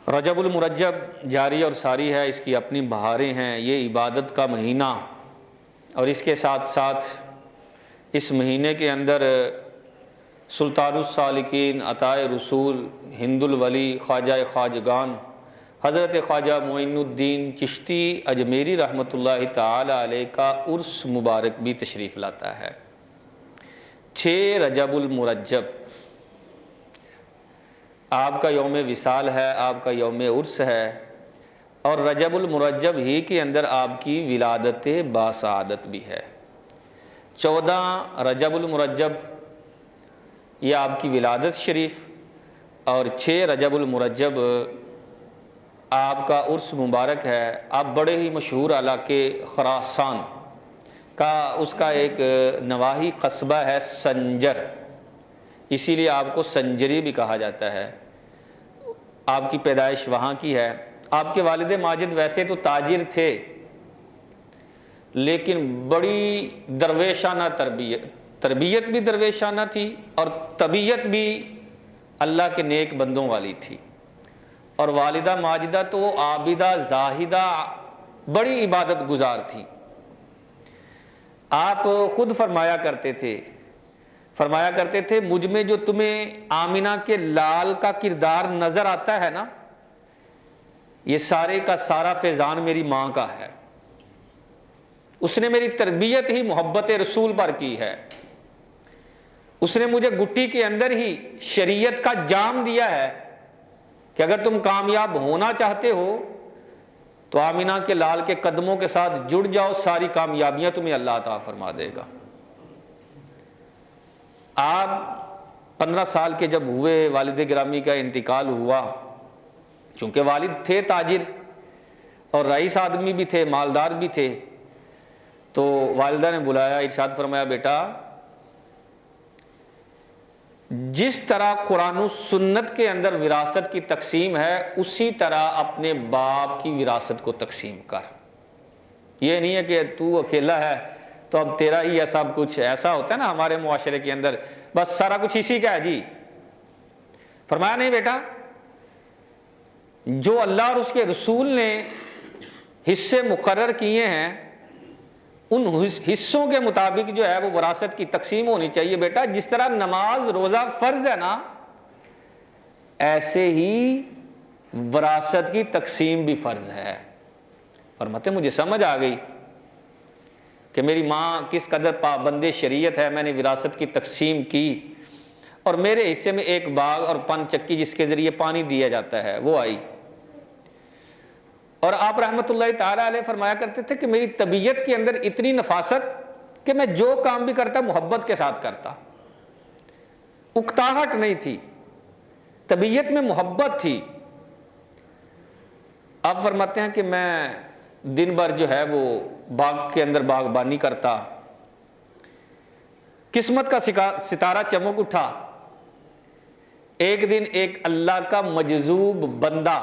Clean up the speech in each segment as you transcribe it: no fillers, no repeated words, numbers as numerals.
رجب المرجب جاری اور ساری ہے، اس کی اپنی بہاریں ہیں، یہ عبادت کا مہینہ، اور اس کے ساتھ ساتھ اس مہینے کے اندر سلطان السالکین، عطائے رسول، ہند الولی، خواجہ خواجگان حضرت خواجہ معین الدین چشتی اجمیری رحمۃ اللہ تعالی علیہ کا عرس مبارک بھی تشریف لاتا ہے۔ 6 رجب المرجب آپ کا یوم وصال ہے، آپ کا یوم عرس ہے، اور رجب المرجب ہی کے اندر آپ کی ولادت باسعادت بھی ہے۔ 14 رجب المرجب یہ آپ کی ولادت شریف، اور 6 رجب المرجب آپ کا عرس مبارک ہے۔ آپ بڑے ہی مشہور علاقے خراسان کا اس کا ایک نواحی قصبہ ہے سنجر، اسی لیے آپ کو سنجری بھی کہا جاتا ہے۔ آپ کی پیدائش وہاں کی ہے۔ آپ کے والد ماجد ویسے تو تاجر تھے، لیکن بڑی درویشانہ تربیت بھی درویشانہ تھی، اور طبیعت بھی اللہ کے نیک بندوں والی تھی۔ اور والدہ ماجدہ تو عابدہ زاہدہ بڑی عبادت گزار تھی۔ آپ خود فرمایا کرتے تھے مجھ میں جو تمہیں آمنہ کے لال کا کردار نظر آتا ہے نا، یہ سارے کا سارا فیضان میری ماں کا ہے۔ اس نے میری تربیت ہی محبت رسول پر کی ہے۔ اس نے مجھے گٹی کے اندر ہی شریعت کا جام دیا ہے کہ اگر تم کامیاب ہونا چاہتے ہو تو آمنہ کے لال کے قدموں کے ساتھ جڑ جاؤ، ساری کامیابیاں تمہیں اللہ عطا فرما دے گا۔ آپ 15 سال کے جب ہوئے، والد گرامی کا انتقال ہوا۔ چونکہ والد تھے تاجر اور رئیس آدمی بھی تھے، مالدار بھی تھے، تو والدہ نے بلایا، ارشاد فرمایا بیٹا جس طرح قرآن و سنت کے اندر وراثت کی تقسیم ہے، اسی طرح اپنے باپ کی وراثت کو تقسیم کر۔ یہ نہیں ہے کہ تو اکیلا ہے تو اب تیرا ہی ہے سب کچھ، ایسا ہوتا ہے نا ہمارے معاشرے کے اندر، بس سارا کچھ اسی کا ہے جی۔ فرمایا نہیں بیٹا، جو اللہ اور اس کے رسول نے حصے مقرر کیے ہیں ان حصوں کے مطابق جو ہے وہ وراثت کی تقسیم ہونی چاہیے بیٹا۔ جس طرح نماز روزہ فرض ہے نا، ایسے ہی وراثت کی تقسیم بھی فرض ہے۔ فرماتے مجھے سمجھ آ گئی کہ میری ماں کس قدر پابند شریعت ہے، میں نے وراثت کی تقسیم کی، اور میرے حصے میں ایک باغ اور پن چکی جس کے ذریعے پانی دیا جاتا ہے وہ آئی۔ اور آپ رحمت اللہ تعالی علیہ فرمایا کرتے تھے کہ میری طبیعت کے اندر اتنی نفاست کہ میں جو کام بھی کرتا محبت کے ساتھ کرتا، اکتاہٹ نہیں تھی، طبیعت میں محبت تھی۔ آپ فرماتے ہیں کہ میں دن بھر جو ہے وہ باغ کے اندر باغبانی کرتا۔ قسمت کا ستارہ چمک اٹھا، ایک دن ایک اللہ کا مجذوب بندہ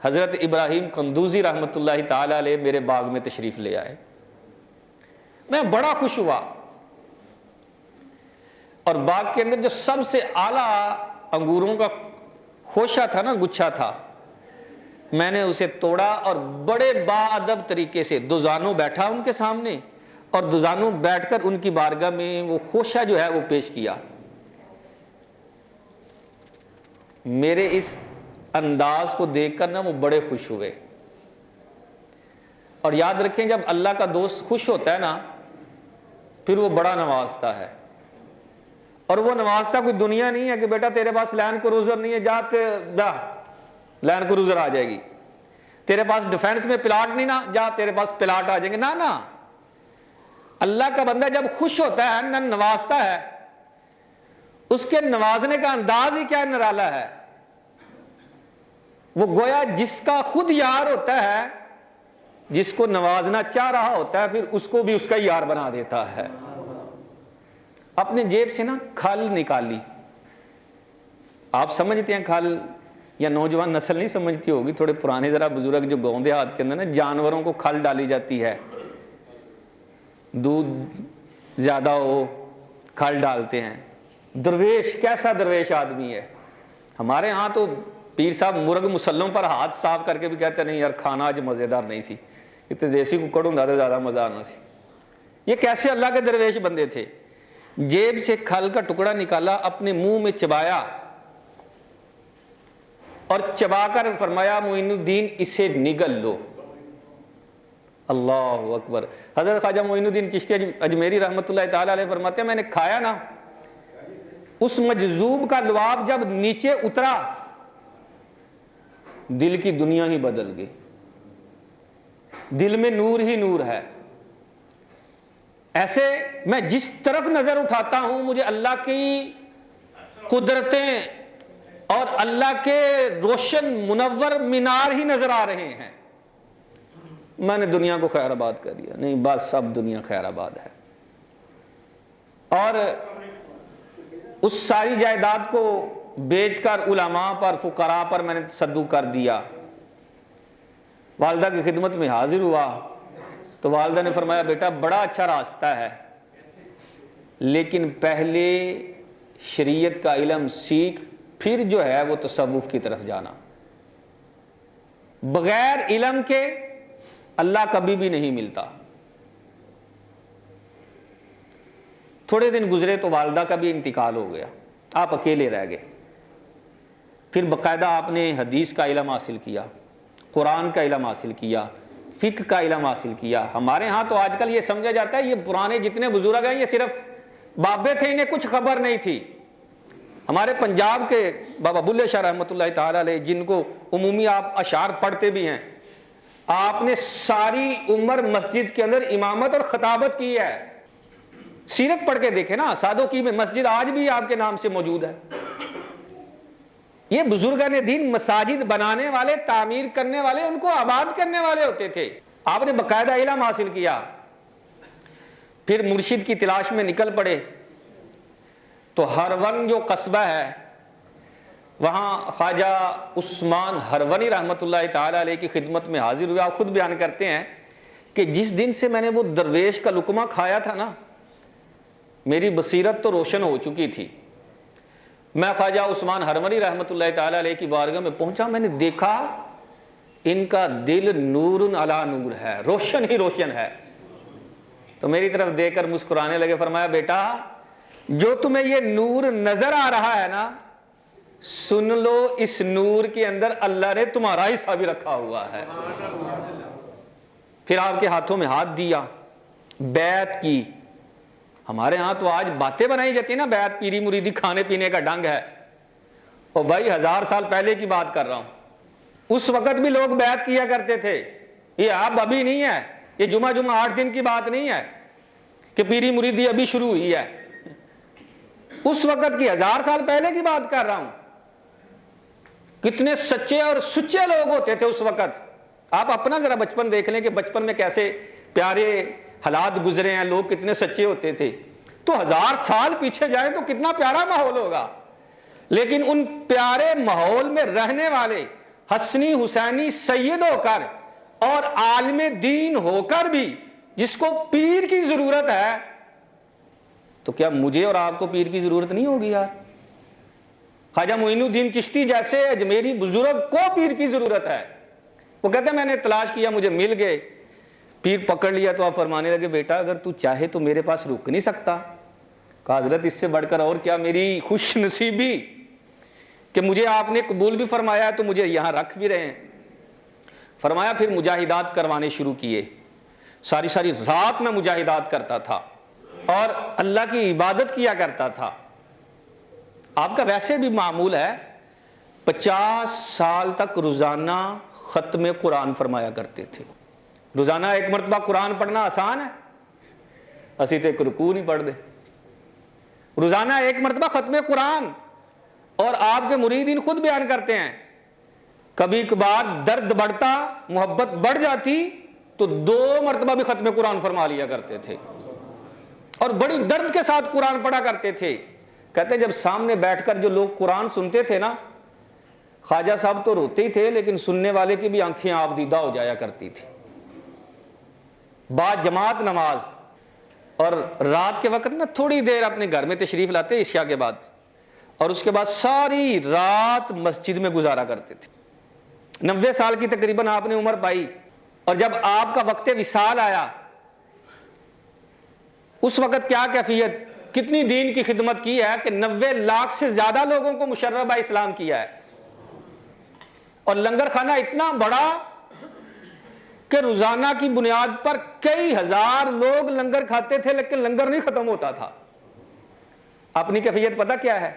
حضرت ابراہیم قندوزی رحمت اللہ تعالی علیہ میرے باغ میں تشریف لے آئے۔ میں بڑا خوش ہوا، اور باغ کے اندر جو سب سے اعلیٰ انگوروں کا خوشہ تھا نا، گچھا تھا، میں نے اسے توڑا اور بڑے باادب طریقے سے دوزانوں بیٹھا ان کے سامنے، اور دوزانوں بیٹھ کر ان کی بارگاہ میں وہ خوشہ جو ہے وہ پیش کیا۔ میرے اس انداز کو دیکھ کر نا وہ بڑے خوش ہوئے۔ اور یاد رکھیں جب اللہ کا دوست خوش ہوتا ہے نا پھر وہ بڑا نوازتا ہے، اور وہ نوازتا کوئی دنیا نہیں ہے کہ بیٹا تیرے پاس لینڈ کروزر نہیں ہے، جا لینڈ کروزر آ جائے گی، تیرے پاس ڈیفینس میں پلاٹ نہیں نا، جا تیرے پاس پلاٹ آ جائیں گے، نا۔ اللہ کا بندہ جب خوش ہوتا ہے نا نوازتا ہے، اس کے نوازنے کا انداز ہی کیا نرالا ہے۔ وہ گویا جس کا خود یار ہوتا ہے، جس کو نوازنا چاہ رہا ہوتا ہے، پھر اس کو بھی اس کا یار بنا دیتا ہے۔ اپنے جیب سے نا کھال نکالی، آپ سمجھتے ہیں کھال، یا نوجوان نسل نہیں سمجھتی ہوگی، تھوڑے پرانے ذرا بزرگ جو گاؤں دیہات کے اندر نا جانوروں کو کھال ڈالی جاتی ہے، دودھ زیادہ ہو کھال ڈالتے ہیں۔ درویش کیسا درویش آدمی ہے، ہمارے ہاں تو پیر صاحب مرغ مسلوں پر ہاتھ صاف کر کے بھی کہتے نہیں یار کھانا آج مزیدار نہیں سی، اتنے دیسی ککڑ ہوں تو زیادہ مزہ آنا سی۔ یہ کیسے اللہ کے درویش بندے تھے؟ جیب سے کھل کا ٹکڑا نکالا، اپنے منہ میں چبایا اور چبا کر فرمایا معین الدین اسے نگل لو۔ اللہ اکبر۔ حضرت خواجہ معین الدین چشتی اجمیری رحمۃ اللہ تعالی علیہ فرماتے ہیں میں نے کھایا نا، اس مجذوب کا لعاب جب نیچے اترا دل کی دنیا ہی بدل گئی، دل میں نور ہی نور ہے۔ ایسے میں جس طرف نظر اٹھاتا ہوں مجھے اللہ کی قدرتیں اور اللہ کے روشن منور مینار ہی نظر آ رہے ہیں۔ میں نے دنیا کو خیر آباد کر دیا، نہیں بس سب دنیا خیر آباد ہے۔ اور اس ساری جائیداد کو بیچ کر علماء پر فقراء پر میں نے تصدق کر دیا۔ والدہ کی خدمت میں حاضر ہوا تو والدہ نے فرمایا بیٹا بڑا اچھا راستہ ہے، لیکن پہلے شریعت کا علم سیکھ، پھر جو ہے وہ تصوف کی طرف جانا۔ بغیر علم کے اللہ کبھی بھی نہیں ملتا۔ تھوڑے دن گزرے تو والدہ کا بھی انتقال ہو گیا، آپ اکیلے رہ گئے۔ پھر باقاعدہ آپ نے حدیث کا علم حاصل کیا، قرآن کا علم حاصل کیا، فقہ کا علم حاصل کیا۔ ہمارے ہاں تو آج کل یہ سمجھا جاتا ہے یہ پرانے جتنے بزرگ ہیں یہ صرف بابے تھے، انہیں کچھ خبر نہیں تھی۔ ہمارے پنجاب کے بابا بلے شاہ رحمۃ اللہ تعالی علیہ، جن کو عمومی آپ اشعار پڑھتے بھی ہیں، آپ نے ساری عمر مسجد کے اندر امامت اور خطابت کی ہے۔ سیرت پڑھ کے دیکھیں نا، سادوں کی میں مسجد آج بھی آپ کے نام سے موجود ہے۔ یہ بزرگان دین مساجد بنانے والے، تعمیر کرنے والے، ان کو آباد کرنے والے ہوتے تھے۔ آپ نے باقاعدہ علم حاصل کیا، پھر مرشد کی تلاش میں نکل پڑے۔ تو ہرون جو قصبہ ہے وہاں خواجہ عثمان ہرونی رحمۃ اللہ تعالی علیہ کی خدمت میں حاضر ہوئے۔ آپ خود بیان کرتے ہیں کہ جس دن سے میں نے وہ درویش کا لقمہ کھایا تھا نا، میری بصیرت تو روشن ہو چکی تھی۔ میں خواجہ عثمان ہرونی رحمۃ اللہ تعالی علیہ کی بارگاہ میں پہنچا، میں نے دیکھا ان کا دل نور علی نور ہے، روشن ہی روشن ہے۔ تو میری طرف دیکھ کر مسکرانے لگے، فرمایا بیٹا جو تمہیں یہ نور نظر آ رہا ہے نا، سن لو اس نور کے اندر اللہ نے تمہارا حصہ بھی رکھا ہوا ہے۔ پھر آپ کے ہاتھوں میں ہاتھ دیا، بیعت کی۔ ہمارے ہاں تو آج باتیں بنائی جاتی ہیں نا، بیعت پیری مریدی کھانے پینے کا ڈنگ ہے۔ اور بھائی 1000 سال پہلے کی بات کر رہا ہوں، اس وقت بھی لوگ بیعت کیا کرتے تھے۔ یہ اب ابھی نہیں ہے، یہ جمعہ 8 دن کی بات نہیں ہے کہ پیری مریدی ابھی شروع ہوئی ہے، اس وقت کی 1000 سال پہلے کی بات کر رہا ہوں۔ کتنے سچے اور سچے لوگ ہوتے تھے اس وقت۔ آپ اپنا ذرا بچپن دیکھ لیں کہ بچپن میں کیسے پیارے حالات گزرے ہیں، لوگ کتنے سچے ہوتے تھے۔ تو 1000 سال پیچھے جائیں تو کتنا پیارا ماحول ہوگا۔ لیکن ان پیارے ماحول میں رہنے والے حسنی حسینی سید ہو کر اور عالم دین ہو کر بھی جس کو پیر کی ضرورت ہے، تو کیا مجھے اور آپ کو پیر کی ضرورت نہیں ہوگی یار؟ خواجہ معین الدین چشتی جیسے اجمیری بزرگ کو پیر کی ضرورت ہے۔ وہ کہتے ہیں میں نے تلاش کیا، مجھے مل گئے، پیر پکڑ لیا تو آپ فرمانے لگے بیٹا اگر تو چاہے تو میرے پاس رک نہیں سکتا۔ کہا حضرت اس سے بڑھ کر اور کیا میری خوش نصیبی کہ مجھے آپ نے قبول بھی فرمایا ہے تو مجھے یہاں رکھ بھی رہے ہیں۔ فرمایا پھر مجاہدات کروانے شروع کیے، ساری ساری رات میں مجاہدات کرتا تھا اور اللہ کی عبادت کیا کرتا تھا۔ آپ کا ویسے بھی معمول ہے، 50 سال تک روزانہ ختم قرآن فرمایا کرتے تھے۔ روزانہ 1 مرتبہ قرآن پڑھنا آسان ہے، اسی تے ایک رکوع نہیں پڑھ دے۔ روزانہ 1 مرتبہ ختم قرآن، اور آپ کے مریدین خود بیان کرتے ہیں کبھی کبھار درد بڑھتا، محبت بڑھ جاتی تو 2 مرتبہ بھی ختم قرآن فرما لیا کرتے تھے، اور بڑی درد کے ساتھ قرآن پڑھا کرتے تھے۔ کہتے ہیں جب سامنے بیٹھ کر جو لوگ قرآن سنتے تھے نا، خواجہ صاحب تو روتے ہی تھے لیکن سننے والے کی بھی آنکھیں آپ دیدہ ہو جایا کرتی تھی۔ با جماعت نماز، اور رات کے وقت نا تھوڑی دیر اپنے گھر میں تشریف لاتے عشاء کے بعد، اور اس کے بعد ساری رات مسجد میں گزارا کرتے تھے۔ 90 سال کی تقریباً آپ نے عمر پائی، اور جب آپ کا وقت وصال آیا اس وقت کیا کیفیت، کتنی دین کی خدمت کی ہے کہ 90 لاکھ سے زیادہ لوگوں کو مشربہ اسلام کیا ہے، اور لنگر خانہ اتنا بڑا کہ روزانہ کی بنیاد پر کئی ہزار لوگ لنگر کھاتے تھے، لیکن لنگر نہیں ختم ہوتا تھا۔ اپنی کیفیت پتہ کیا ہے؟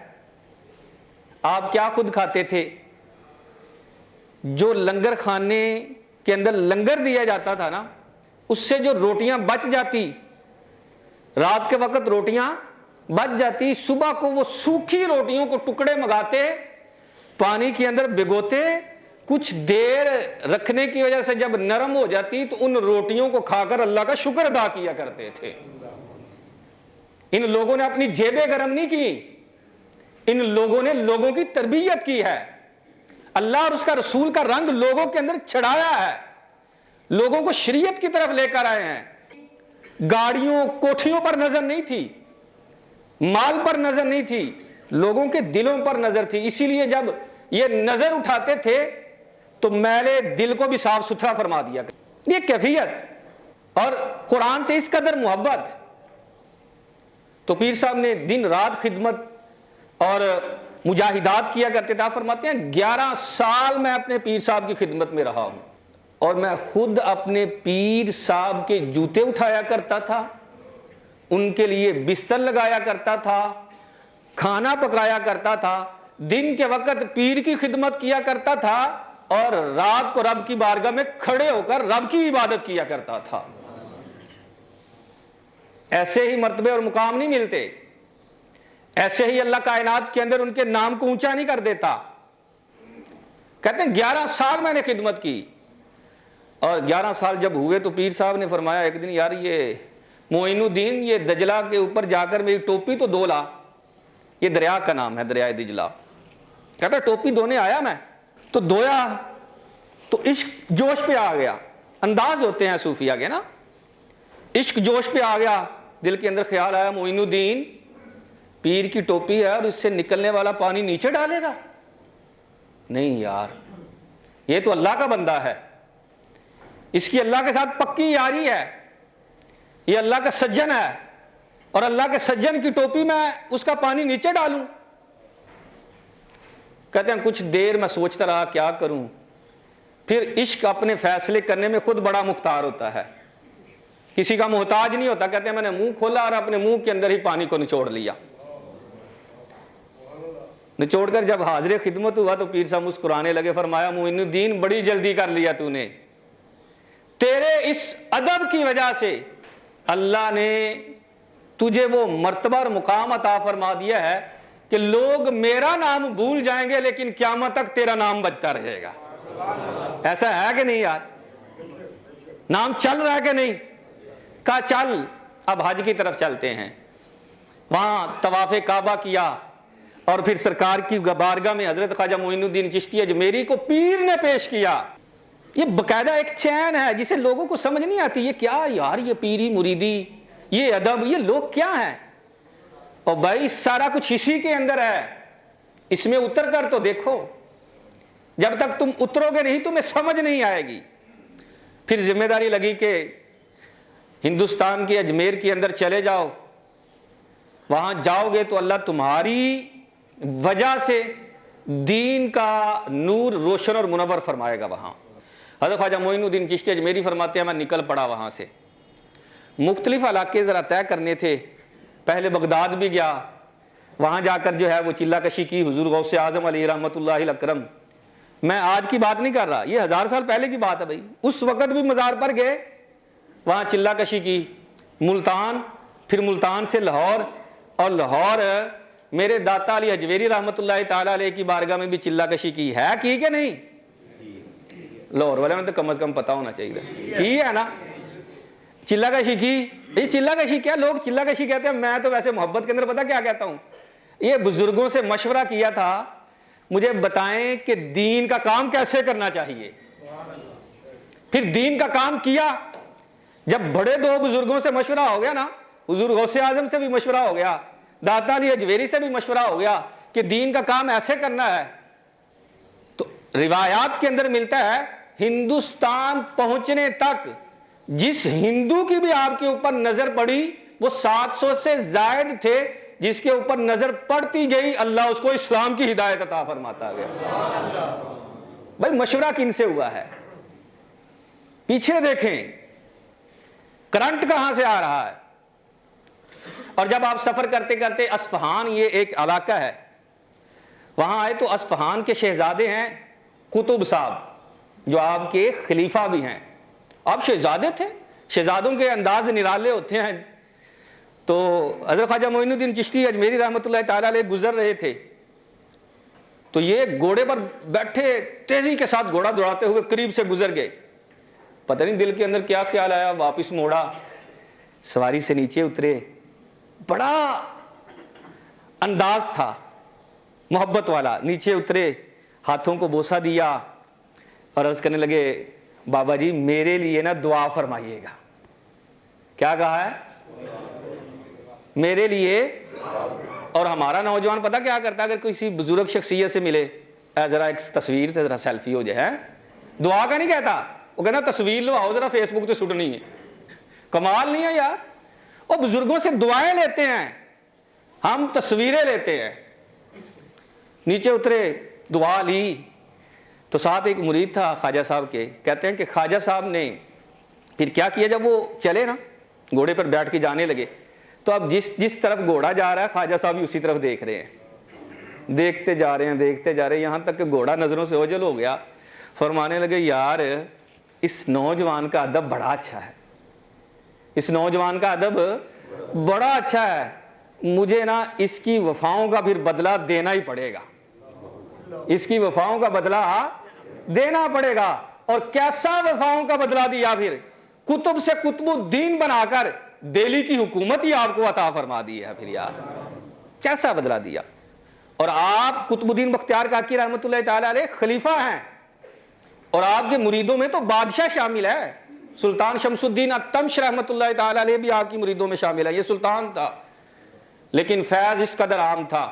آپ کیا خود کھاتے تھے؟ جو لنگر خانے کے اندر لنگر دیا جاتا تھا نا، اس سے جو روٹیاں بچ جاتی، رات کے وقت روٹیاں بچ جاتی، صبح کو وہ سوکھی روٹیوں کو ٹکڑے منگاتے، پانی کے اندر بھگوتے، کچھ دیر رکھنے کی وجہ سے جب نرم ہو جاتی تو ان روٹیوں کو کھا کر اللہ کا شکر ادا کیا کرتے تھے۔ ان لوگوں نے اپنی جیبیں گرم نہیں کی، ان لوگوں نے لوگوں کی تربیت کی ہے، اللہ اور اس کا رسول کا رنگ لوگوں کے اندر چڑھایا ہے، لوگوں کو شریعت کی طرف لے کر آئے ہیں۔ گاڑیوں کوٹھیوں پر نظر نہیں تھی، مال پر نظر نہیں تھی، لوگوں کے دلوں پر نظر تھی۔ اسی لیے جب یہ نظر اٹھاتے تھے تو میلے دل کو بھی صاف ستھرا فرما دیا۔ یہ کیفیت اور قرآن سے اس قدر محبت، تو پیر صاحب نے دن رات خدمت اور مجاہدات کیا کرتے تھے۔ فرماتے ہیں 11 سال میں اپنے پیر صاحب کی خدمت میں رہا ہوں، اور میں خود اپنے پیر صاحب کے جوتے اٹھایا کرتا تھا، ان کے لیے بستر لگایا کرتا تھا، کھانا پکایا کرتا تھا، دن کے وقت پیر کی خدمت کیا کرتا تھا، اور رات کو رب کی بارگاہ میں کھڑے ہو کر رب کی عبادت کیا کرتا تھا۔ ایسے ہی مرتبے اور مقام نہیں ملتے، ایسے ہی اللہ کائنات کے اندر ان کے نام کو اونچا نہیں کر دیتا۔ کہتے ہیں 11 سال میں نے خدمت کی، اور 11 سال جب ہوئے تو پیر صاحب نے فرمایا ایک دن، یار یہ معین الدین، یہ دجلہ کے اوپر جا کر میری ٹوپی تو دھو لا۔ یہ دریا کا نام ہے، دریائے دجلہ۔ کہتا ٹوپی دھونے آیا میں تو دھویا تو عشق جوش پہ آ گیا۔ انداز ہوتے ہیں صوفیہ کے نا، عشق جوش پہ آ گیا، دل کے اندر خیال آیا معین الدین پیر کی ٹوپی ہے اور اس سے نکلنے والا پانی نیچے ڈالے گا؟ نہیں یار، یہ تو اللہ کا بندہ ہے، اس کی اللہ کے ساتھ پکی یاری ہے، یہ اللہ کا سجن ہے، اور اللہ کے سجن کی ٹوپی میں اس کا پانی نیچے ڈالوں؟ کہتے ہیں کچھ دیر میں سوچتا رہا کیا کروں۔ پھر عشق اپنے فیصلے کرنے میں خود بڑا مختار ہوتا ہے، کسی کا محتاج نہیں ہوتا۔ کہتے ہیں میں نے منہ کھولا اور اپنے منہ کے اندر ہی پانی کو نچوڑ لیا۔ نچوڑ کر جب حاضر خدمت ہوا تو پیر صاحب مسکرانے لگے، فرمایا معین الدین بڑی جلدی کر لیا تو نے، تیرے اس ادب کی وجہ سے اللہ نے تجھے وہ مرتبہ اور مقام عطا فرما دیا ہے کہ لوگ میرا نام بھول جائیں گے لیکن قیامت تک تیرا نام بجتا رہے گا۔ ایسا ہے کہ نہیں یار؟ نام چل رہا ہے کہ نہیں؟ کہا چل اب حج کی طرف چلتے ہیں۔ وہاں طواف کعبہ کیا، اور پھر سرکار کی بارگاہ میں حضرت خواجہ معین الدین چشتی اجمیری کو پیر نے پیش کیا۔ یہ باقاعدہ ایک چین ہے جسے لوگوں کو سمجھ نہیں آتی، یہ کیا یار، یہ پیری مریدی، یہ ادب، یہ لوگ کیا ہیں؟ اور بھائی سارا کچھ اسی کے اندر ہے، اس میں اتر کر تو دیکھو، جب تک تم اترو گے نہیں تمہیں سمجھ نہیں آئے گی۔ پھر ذمہ داری لگی کہ ہندوستان کے اجمیر کے اندر چلے جاؤ، وہاں جاؤ گے تو اللہ تمہاری وجہ سے دین کا نور روشن اور منور فرمائے گا۔ وہاں حضرت خواجہ معین الدین چشتی اجمیری فرماتے ہیں میں نکل پڑا وہاں سے، مختلف علاقے ذرا طے کرنے تھے۔ پہلے بغداد بھی گیا، وہاں جا کر جو ہے وہ چلہ کشی کی حضور غوث اعظم علیہ رحمۃ اللہ الاکرم۔ میں آج کی بات نہیں کر رہا، یہ 1000 سال پہلے کی بات ہے بھائی۔ اس وقت بھی مزار پر گئے، وہاں چلہ کشی کی، ملتان، پھر ملتان سے لاہور، اور لاہور میرے داتا علی حجویری رحمۃ اللہ تعالیٰ علیہ کی بارگاہ میں بھی چلہ کشی کی ہے، کی کہ نہیں؟ لاہور والے میں تو کم از کم پتہ ہونا چاہیے، کی ہے نا؟ چلہ کشی کی۔ یہ چلہ کشی کیا، لوگ چلہ کشی کہتے ہیں، میں تو ویسے محبت کے اندر پتہ کیا کہتا ہوں، یہ بزرگوں سے مشورہ کیا تھا مجھے بتائیں کہ دین کا کام کیسے کرنا چاہیے۔ پھر دین کا کام کیا، جب بڑے دو بزرگوں سے مشورہ ہو گیا نا، حضور غوث اعظم سے بھی مشورہ ہو گیا، داتا علی حجویری سے بھی مشورہ ہو گیا، کہ دین کا کام ایسے کرنا ہے، تو روایات کے اندر ملتا ہے ہندوستان پہنچنے تک جس ہندو کی بھی آپ کے اوپر نظر پڑی وہ 700 سے زائد تھے، جس کے اوپر نظر پڑتی گئی اللہ اس کو اسلام کی ہدایت عطا فرماتا گیا۔ بھائی مشورہ کن سے ہوا ہے؟ پیچھے دیکھیں کرنٹ کہاں سے آ رہا ہے۔ اور جب آپ سفر کرتے کرتے اصفہان، یہ ایک علاقہ ہے، وہاں آئے تو اصفہان کے شہزادے ہیں قطب صاحب، جو آپ کے خلیفہ بھی ہیں۔ آپ شہزادے تھے، شہزادوں کے انداز نرالے ہوتے ہیں۔ تو حضرت خواجہ معین الدین چشتی اجمیری رحمۃ اللہ تعالیٰ علیہ گزر رہے تھے، تو یہ گھوڑے پر بیٹھے تیزی کے ساتھ گھوڑا دوڑاتے ہوئے قریب سے گزر گئے۔ پتہ نہیں دل کے اندر کیا خیال آیا، واپس موڑا، سواری سے نیچے اترے، بڑا انداز تھا محبت والا، نیچے اترے، ہاتھوں کو بوسہ دیا اور عرض کرنے لگے بابا جی میرے لیے نا دعا فرمائیے گا۔ کیا کہا ہے؟ میرے لیے۔ اور ہمارا نوجوان پتہ کیا کرتا ہے، اگر کسی بزرگ شخصیت سے ملے، ذرا ایک تصویر تے ذرا سیلفی ہو جائے، دعا کا نہیں کہتا، وہ کہنا تصویر لو آؤ ذرا فیس بک تے سٹنی ہے۔ کمال نہیں ہے یار؟ وہ بزرگوں سے دعائیں لیتے ہیں، ہم تصویریں لیتے ہیں۔ نیچے اترے، دعا لی، تو ساتھ ایک مرید تھا خواجہ صاحب کے، کہتے ہیں کہ خواجہ صاحب نے پھر کیا کیا، جب وہ چلے نا گھوڑے پر بیٹھ کے جانے لگے، تو اب جس طرف گھوڑا جا رہا ہے خواجہ صاحب بھی اسی طرف دیکھ رہے ہیں، دیکھتے جا رہے ہیں، یہاں تک کہ گھوڑا نظروں سے اوجھل ہو گیا۔ فرمانے لگے یار اس نوجوان کا ادب بڑا اچھا ہے، اس نوجوان کا ادب بڑا اچھا ہے، مجھے نا اس کی وفاؤں کا پھر بدلہ دینا ہی پڑے گا، اس کی وفاؤں کا بدلہ دینا پڑے گا۔ اور کیسا وفاؤں کا بدلہ دیا، پھر قطب سے قطب الدین بنا کر دہلی کی حکومت ہی آپ کو عطا فرما دی ہے، پھر یار کیسا بدلہ دیا۔ اور آپ قطب الدین بختیار کاکی رحمۃ اللہ تعالی علیہ خلیفہ ہیں، اور آپ کے مریدوں میں تو بادشاہ شامل ہے، سلطان شمس الدین التمش رحمۃ اللہ تعالی علیہ بھی آپ کی مریدوں میں شامل ہے، یہ سلطان تھا لیکن فیض اس قدر عام تھا۔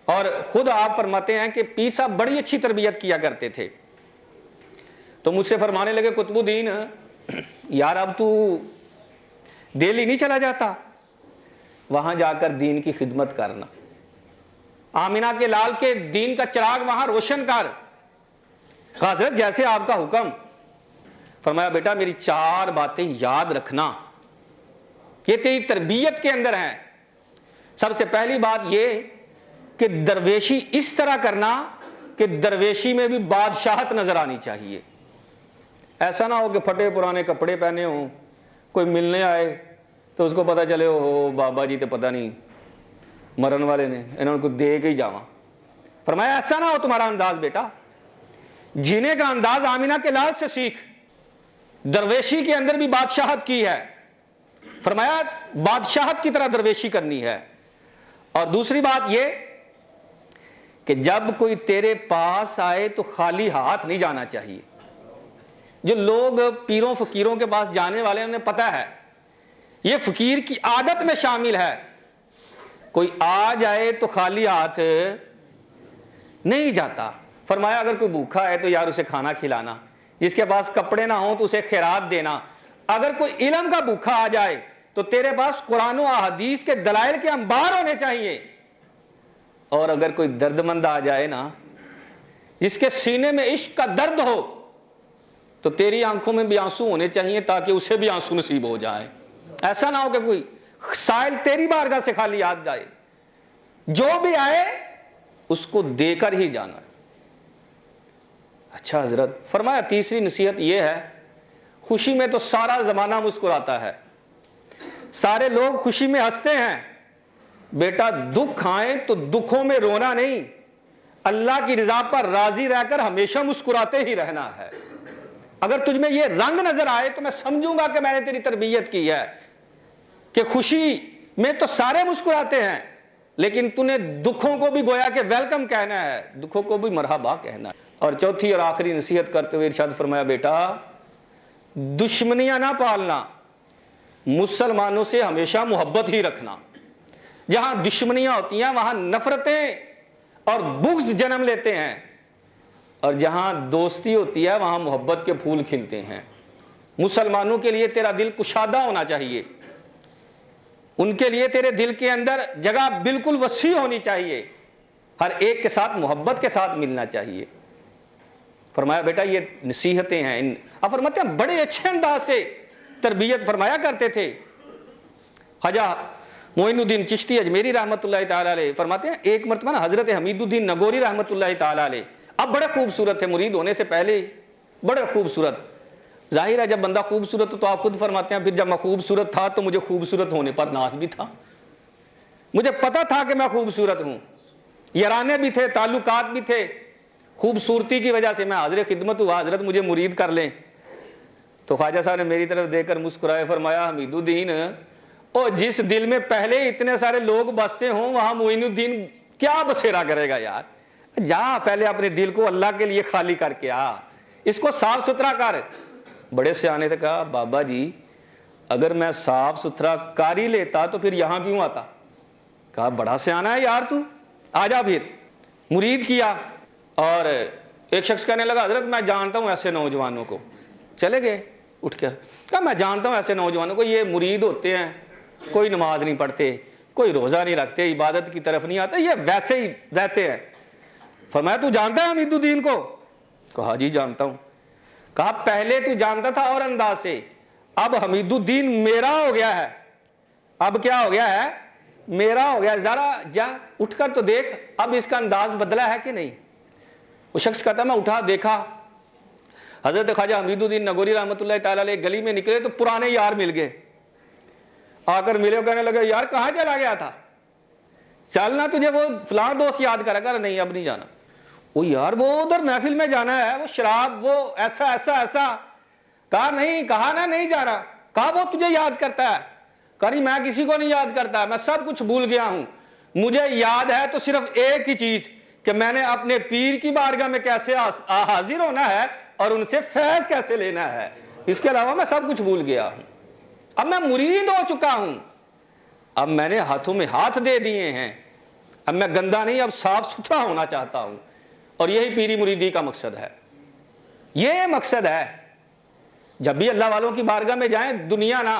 اور خود آپ فرماتے ہیں کہ پیر صاحب بڑی اچھی تربیت کیا کرتے تھے، تو مجھ سے فرمانے لگے قطب الدین یار اب تو دہلی نہیں چلا جاتا، وہاں جا کر دین کی خدمت کرنا، آمینہ کے لال کے دین کا چراغ وہاں روشن کر۔ حضرت جیسے آپ کا حکم۔ فرمایا بیٹا میری 4 باتیں یاد رکھنا، یہ تیری تربیت کے اندر ہیں۔ سب سے پہلی بات یہ کہ درویشی اس طرح کرنا کہ درویشی میں بھی بادشاہت نظر آنی چاہیے، ایسا نہ ہو کہ پھٹے پرانے کپڑے پہنے ہوں، کوئی ملنے آئے تو اس کو پتہ چلے ہو بابا جی تو پتہ نہیں مرن والے نے، انہوں نے کو دے کے ہی جاواں۔ فرمایا ایسا نہ ہو تمہارا انداز بیٹا، جینے کا انداز آمینہ کے لال سے سیکھ، درویشی کے اندر بھی بادشاہت کی ہے، فرمایا بادشاہت کی طرح درویشی کرنی ہے۔ اور دوسری بات یہ کہ جب کوئی تیرے پاس آئے تو خالی ہاتھ نہیں جانا چاہیے۔ جو لوگ پیروں فقیروں کے پاس جانے والے ہیں انہیں پتہ ہے یہ فقیر کی عادت میں شامل ہے، کوئی آ جائے تو خالی ہاتھ نہیں جاتا۔ فرمایا اگر کوئی بھوکا ہے تو یار اسے کھانا کھلانا، جس کے پاس کپڑے نہ ہوں تو اسے خیرات دینا، اگر کوئی علم کا بھوکا آ جائے تو تیرے پاس قرآن و احادیث کے دلائل کے انبار ہونے چاہیے، اور اگر کوئی درد مند آ جائے نا جس کے سینے میں عشق کا درد ہو تو تیری آنکھوں میں بھی آنسو ہونے چاہیے تاکہ اسے بھی آنسو نصیب ہو جائے۔ ایسا نہ ہو کہ کوئی سائل تیری بارگاہ سے خالی ہاتھ جائے، جو بھی آئے اس کو دے کر ہی جانا۔ اچھا حضرت، فرمایا تیسری نصیحت یہ ہے خوشی میں تو سارا زمانہ مسکراتا ہے، سارے لوگ خوشی میں ہنستے ہیں، بیٹا دکھ آئے تو دکھوں میں رونا نہیں، اللہ کی رضا پر راضی رہ کر ہمیشہ مسکراتے ہی رہنا ہے۔ اگر تجھ میں یہ رنگ نظر آئے تو میں سمجھوں گا کہ میں نے تیری تربیت کی ہے، کہ خوشی میں تو سارے مسکراتے ہیں لیکن تو نے دکھوں کو بھی گویا کہ ویلکم کہنا ہے، دکھوں کو بھی مرحبا کہنا ہے۔ اور چوتھی اور آخری نصیحت کرتے ہوئے ارشاد فرمایا بیٹا دشمنیاں نہ پالنا، مسلمانوں سے ہمیشہ محبت ہی رکھنا۔ جہاں دشمنیاں ہوتی ہیں وہاں نفرتیں اور بغض جنم لیتے ہیں، اور جہاں دوستی ہوتی ہے وہاں محبت کے پھول کھلتے ہیں۔ مسلمانوں کے لیے تیرا دل کشادہ ہونا چاہیے، ان کے لیے تیرے دل کے اندر جگہ بالکل وسیع ہونی چاہیے، ہر ایک کے ساتھ محبت کے ساتھ ملنا چاہیے۔ فرمایا بیٹا یہ نصیحتیں ہیں، اب فرماتے ہیں بڑے اچھے انداز سے تربیت فرمایا کرتے تھے۔ خواجہ معین الدین چشتی اجمیری رحمۃ اللہ تعالیٰ علیہ فرماتے ہیں ایک مرتبہ نا حضرت حمید الدین نگوری رحمۃ اللہ تعالیٰ علیہ، اب بڑے خوبصورت تھے مرید ہونے سے پہلے ہی، بڑے خوبصورت، ظاہر ہے جب بندہ خوبصورت تو آپ خود فرماتے ہیں پھر جب میں خوبصورت تھا تو مجھے خوبصورت ہونے پر ناز بھی تھا، مجھے پتا تھا کہ میں خوبصورت ہوں، یارانے بھی تھے، تعلقات بھی تھے، خوبصورتی کی وجہ سے میں حاضر خدمت ہوا، حضرت مجھے مرید کر لیں۔ تو خواجہ صاحب نے میری طرف دیکھ کر مسکرائے، فرمایا حمید الدین اور جس دل میں پہلے اتنے سارے لوگ بستے ہوں وہاں معین الدین کیا بسیرا کرے گا یار، جا پہلے اپنے دل کو اللہ کے لیے خالی کر کے آ، اس کو صاف ستھرا کر۔ بڑے سیانے نے کہا بابا جی اگر میں صاف ستھرا کر ہی لیتا تو پھر یہاں کیوں آتا؟ کہا بڑا سیانا ہے یار تو، آ جا پھر۔ مرید کیا، اور ایک شخص کہنے لگا حضرت میں جانتا ہوں ایسے نوجوانوں کو، چلے گئے اٹھ کر، کہا میں جانتا ہوں ایسے نوجوانوں کو، یہ مرید ہوتے ہیں، کوئی نماز نہیں پڑھتے، کوئی روزہ نہیں رکھتے، عبادت کی طرف نہیں آتے، یہ ویسے ہی رہتے ہیں۔ فرمایا تو جانتا ہے حمید الدین کو؟ کہا جی جانتا ہوں۔ کہا پہلے تو جانتا تھا اور انداز سے، اب حمید الدین میرا ہو گیا ہے، اب کیا ہو گیا ہے؟ میرا ہو گیا، ذرا جا اٹھ کر تو دیکھ اب اس کا انداز بدلا ہے کہ نہیں۔ وہ شخص کہتا میں اٹھا دیکھا، حضرت خواجہ حمید الدین نگوری رحمۃ اللہ تعالیٰ علیہ گلی میں نکلے تو پرانے یار مل گئے، آ کر ملے، کہنے لگے یار کہاں چلا گیا تھا، چلنا تجھے وہ فلاں دوست یاد کرا کر، نہیں اب نہیں جانا، وہ یار وہ ادھر محفل میں جانا ہے، وہ شراب، وہ ایسا ایسا ایسا، کہا نہیں، کہا نا نہیں جانا، کہا وہ تجھے یاد کرتا ہے، کہا نہیں میں کسی کو نہیں یاد کرتا، میں سب کچھ بھول گیا ہوں، مجھے یاد ہے تو صرف ایک ہی چیز کہ میں نے اپنے پیر کی بارگاہ میں کیسے حاضر ہونا ہے اور ان سے فیض کیسے لینا ہے، اس کے علاوہ میں سب کچھ بھول گیا ہوں، اب میں مرید ہو چکا ہوں، اب میں نے ہاتھوں میں ہاتھ دے دیے ہیں، اب میں گندا نہیں، اب صاف ستھرا ہونا چاہتا ہوں، اور یہی پیری مریدی کا مقصد ہے، یہ مقصد ہے۔ جب بھی اللہ والوں کی بارگاہ میں جائیں دنیا نہ،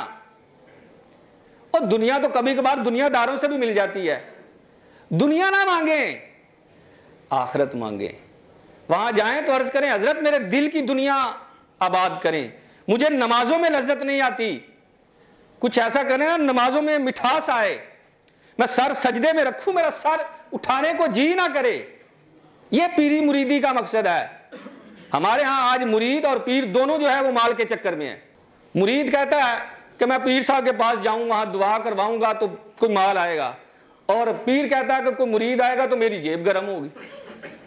اور دنیا تو کبھی کبھار دنیا داروں سے بھی مل جاتی ہے، دنیا نہ مانگیں، آخرت مانگیں، وہاں جائیں تو عرض کریں حضرت میرے دل کی دنیا آباد کریں، مجھے نمازوں میں لذت نہیں آتی، کچھ ایسا کریں نا نمازوں میں مٹھاس آئے، میں سر سجدے میں رکھوں میرا سر اٹھانے کو جی نہ کرے، یہ پیری مریدی کا مقصد ہے۔ ہمارے ہاں آج مرید اور پیر دونوں جو ہے وہ مال کے چکر میں ہیں، مرید کہتا ہے کہ میں پیر صاحب کے پاس جاؤں وہاں دعا کرواؤں گا تو کوئی مال آئے گا، اور پیر کہتا ہے کہ کوئی مرید آئے گا تو میری جیب گرم ہوگی،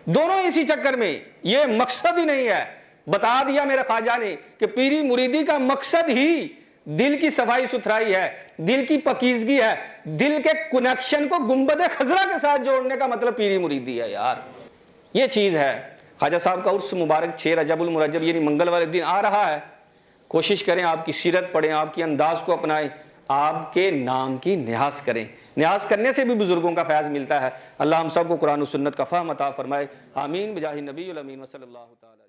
دونوں اسی چکر میں، یہ مقصد ہی نہیں ہے۔ بتا دیا میرے خواجہ نے کہ پیری مریدی کا مقصد ہی دل کی صفائی ستھرائی ہے، دل کی پاکیزگی ہے، دل کے کنیکشن کو گنبد خضرا کے ساتھ جوڑنے کا مطلب پیری مریدی ہے یار، یہ چیز ہے۔ خواجہ صاحب کا عرس مبارک 6 رجب المرجب یعنی منگل والے دن آ رہا ہے، کوشش کریں آپ کی سیرت پڑھیں، آپ کی انداز کو اپنائیں، آپ کے نام کی نیاز کریں، نیاز کرنے سے بھی بزرگوں کا فیض ملتا ہے۔ اللہ ہم سب کو قرآن و سنت کا فہم عطا فرمائے، آمین بجاہ نبی الامین وصلی اللہ تعالی۔